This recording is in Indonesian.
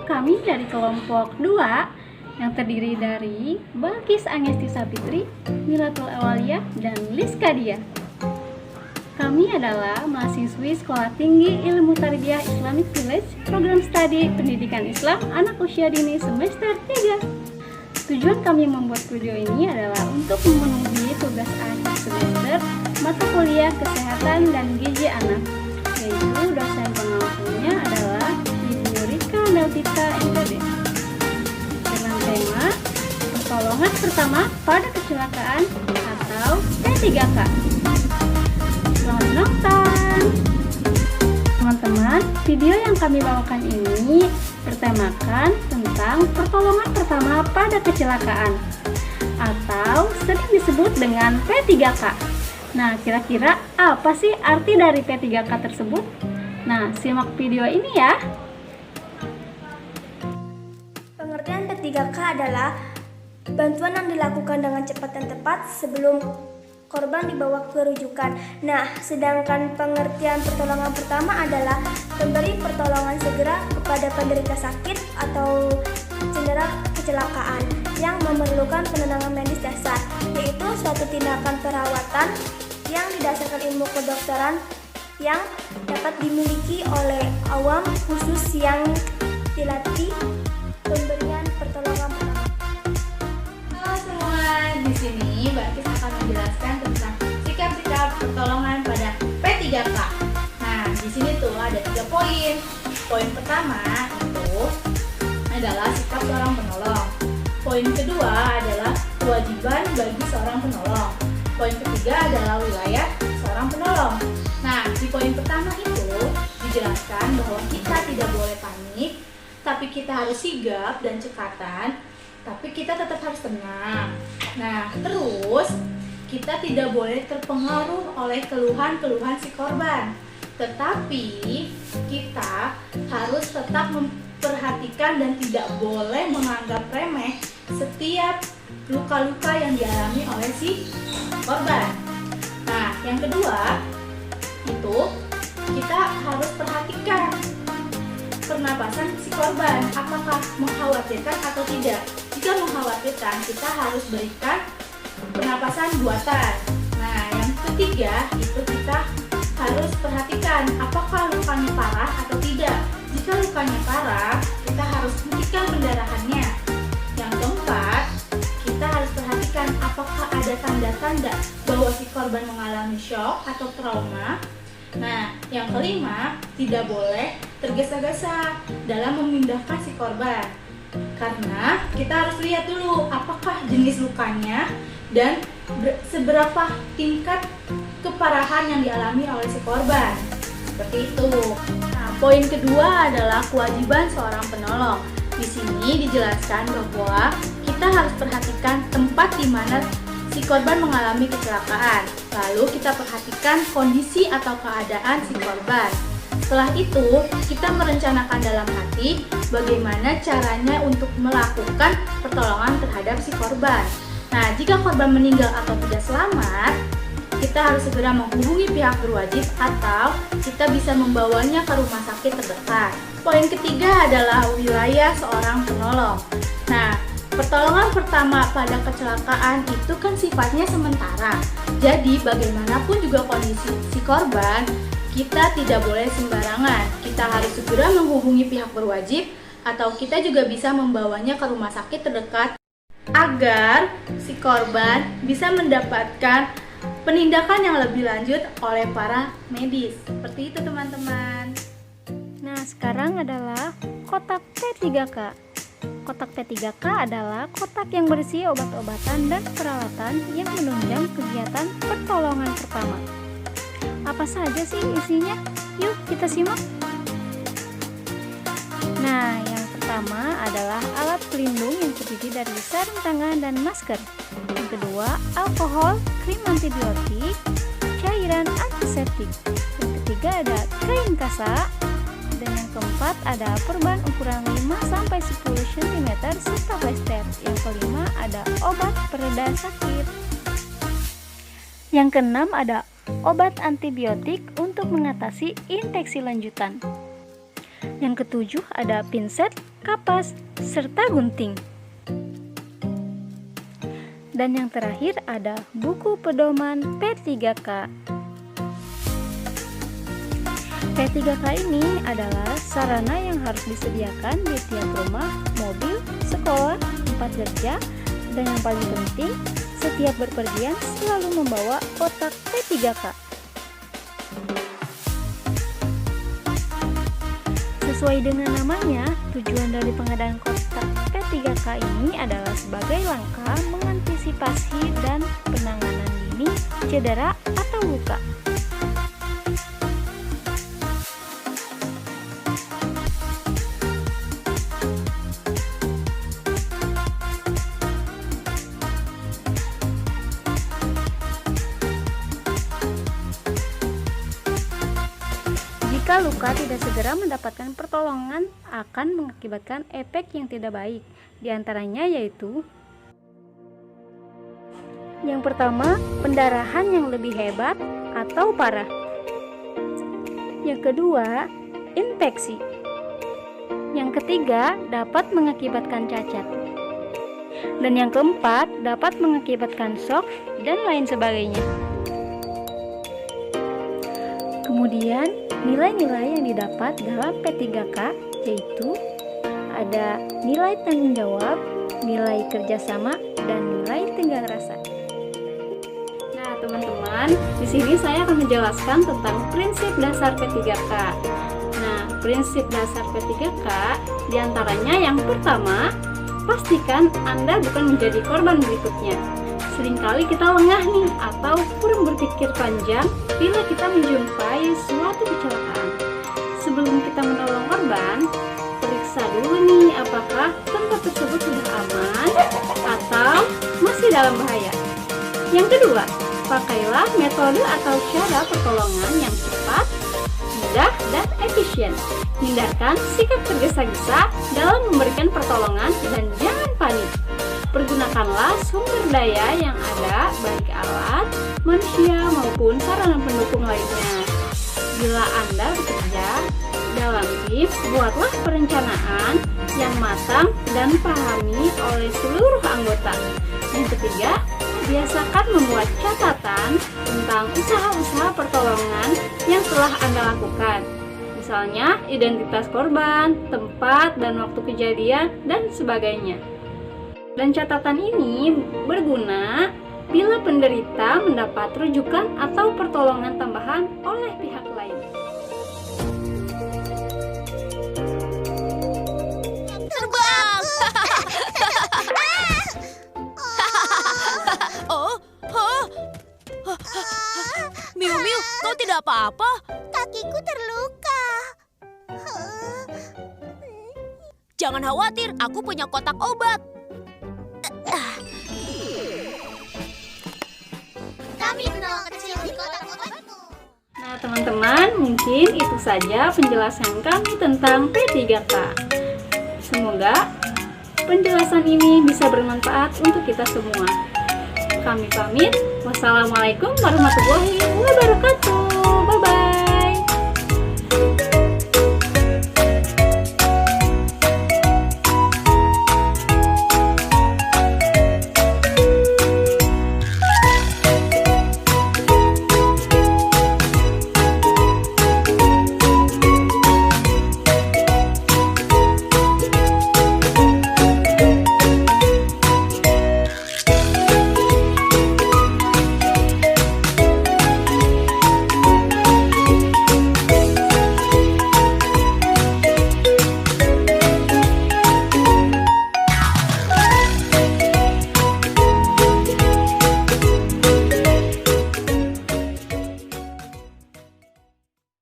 kami dari kelompok 2 yang terdiri dari Balkis Angesti Sapitri, Miratul Awalia, dan Liska Dia. Kami adalah mahasiswi Sekolah Tinggi Ilmu Tarbiyah Islamic Village, program studi Pendidikan Islam Anak Usia Dini semester 3. Tujuan kami membuat video ini adalah untuk memenuhi tugas akhir semester mata kuliah Kesehatan dan Gizi Anak, yaitu dosen pengampunya adalah Ibu Rika Meltita MPD. Dengan tema pertolongan pertama pada kecelakaan atau P3K. Selamat menonton! Teman-teman, video yang kami bawakan ini bertemakan tentang pertolongan pertama pada kecelakaan atau sering disebut dengan P3K. Nah, kira-kira apa sih arti dari P3K tersebut? Nah, simak video ini ya. Pengertian P3K adalah bantuan yang dilakukan dengan cepat dan tepat sebelum korban dibawa ke rujukan. Nah, sedangkan pengertian pertolongan pertama adalah memberi pertolongan segera kepada penderita sakit atau cedera kecelakaan yang memerlukan penanganan medis dasar, yaitu suatu tindakan perawatan yang didasarkan ilmu kedokteran yang dapat dimiliki oleh awam khusus yang dilatih pemberian pertolongan pertama. Halo semua, di sini Balkis akan menjelaskan tentang sikap-sikap pertolongan pada P3K. Nah, di sini tuh ada 3 poin. Poin pertama itu adalah sikap seorang penolong. Poin kedua adalah kewajiban bagi seorang penolong. Poin ketiga adalah wilayah seorang penolong. Nah, di poin pertama itu dijelaskan bahwa kita tidak boleh panik, tapi kita harus sigap dan cekatan, tapi kita tetap harus tenang. Nah, terus kita tidak boleh terpengaruh oleh keluhan-keluhan si korban, tetapi kita harus tetap memperhatikan dan tidak boleh menganggap remeh setiap luka-luka yang dialami oleh si korban. Nah, yang kedua itu kita harus perhatikan pernapasan si korban, apakah mengkhawatirkan atau tidak. Jika mengkhawatirkan, kita harus berikan pernapasan buatan. Nah, yang ketiga itu kita harus perhatikan apakah lukanya parah atau tidak. Jika lukanya parah, kita harus hentikan pendarahannya. Yang keempat, kita harus perhatikan apakah ada tanda-tanda bahwa si korban mengalami shock atau trauma. Nah, yang kelima, tidak boleh tergesa-gesa dalam memindahkan si korban, karena kita harus lihat dulu apakah jenis lukanya dan seberapa tingkat keparahan yang dialami oleh si korban. Seperti itu. Nah, poin kedua adalah kewajiban seorang penolong. Di sini dijelaskan bahwa kita harus perhatikan tempat di mana si korban mengalami kecelakaan. Lalu kita perhatikan kondisi atau keadaan si korban. Setelah itu, kita merencanakan dalam hati bagaimana caranya untuk melakukan pertolongan terhadap si korban. Nah, jika korban meninggal atau tidak selamat, kita harus segera menghubungi pihak berwajib atau kita bisa membawanya ke rumah sakit terdekat. Poin ketiga adalah wilayah seorang penolong. Nah, pertolongan pertama pada kecelakaan itu kan sifatnya sementara. Jadi bagaimanapun juga kondisi si korban, kita tidak boleh sembarangan. Kita harus segera menghubungi pihak berwajib atau kita juga bisa membawanya ke rumah sakit terdekat agar si korban bisa mendapatkan penindakan yang lebih lanjut oleh para medis. Seperti itu teman-teman. Nah, sekarang adalah kotak P3K. Kotak P3K adalah kotak yang berisi obat-obatan dan peralatan yang menunjang kegiatan pertolongan pertama. Apa saja sih isinya? Yuk kita simak. Nah, yang pertama adalah alat pelindung yang terdiri dari sarung tangan dan masker. Yang kedua, alkohol, krim antibiotik, cairan antiseptik. Yang ketiga ada kain kasa. Dan yang keempat ada perban ukuran 5-10 cm serta plester. Yang kelima ada obat pereda sakit. Yang keenam ada obat antibiotik untuk mengatasi infeksi lanjutan. Yang ketujuh ada pinset, kapas, serta gunting. Dan yang terakhir ada buku pedoman P3K. P3K ini adalah sarana yang harus disediakan di tiap rumah, mobil, sekolah, tempat kerja, dan yang paling penting, setiap berpergian selalu membawa kotak P3K. Sesuai dengan namanya, tujuan dari pengadaan kotak P3K ini adalah sebagai langkah mengantisipasi dan penanganan dini cedera atau luka. Jika luka tidak segera mendapatkan pertolongan akan mengakibatkan efek yang tidak baik. Di antaranya yaitu yang pertama, pendarahan yang lebih hebat atau parah. Yang kedua, infeksi. Yang ketiga, dapat mengakibatkan cacat. Dan yang keempat, dapat mengakibatkan shock dan lain sebagainya. Kemudian, nilai-nilai yang didapat dalam P3K yaitu ada nilai tanggung jawab, nilai kerjasama, dan nilai tenggang rasa. Nah, teman-teman, di sini saya akan menjelaskan tentang prinsip dasar P3K. Nah, prinsip dasar P3K diantaranya yang pertama, pastikan Anda bukan menjadi korban berikutnya. Seringkali kita lengah nih atau kurang berpikir panjang bila kita menjumpai suatu kecelakaan. Sebelum kita menolong korban, periksa dulu nih apakah tempat tersebut sudah aman atau masih dalam bahaya. Yang kedua, pakailah metode atau cara pertolongan yang cepat, mudah, dan efisien. Hindarkan sikap tergesa-gesa dalam memberikan pertolongan dan jangan panik. Pergunakanlah sumber daya yang ada, baik alat, manusia, maupun sarana pendukung lainnya. Bila Anda bekerja dalam tim, buatlah perencanaan yang matang dan pahami oleh seluruh anggota. Yang ketiga, biasakan membuat catatan tentang usaha-usaha pertolongan yang telah Anda lakukan. Misalnya, identitas korban, tempat dan waktu kejadian, dan sebagainya. Dan catatan ini berguna bila penderita mendapat rujukan atau pertolongan tambahan oleh pihak lain. Terbang! Miu Miu, kau tidak apa-apa? Kakiku terluka. Jangan khawatir, aku punya kotak obat. Kami penolong kecil di kotak obatmu. Nah, teman-teman, mungkin itu saja penjelasan kami tentang P3K. Semoga penjelasan ini bisa bermanfaat untuk kita semua. Kami pamit. Wassalamualaikum warahmatullahi wabarakatuh.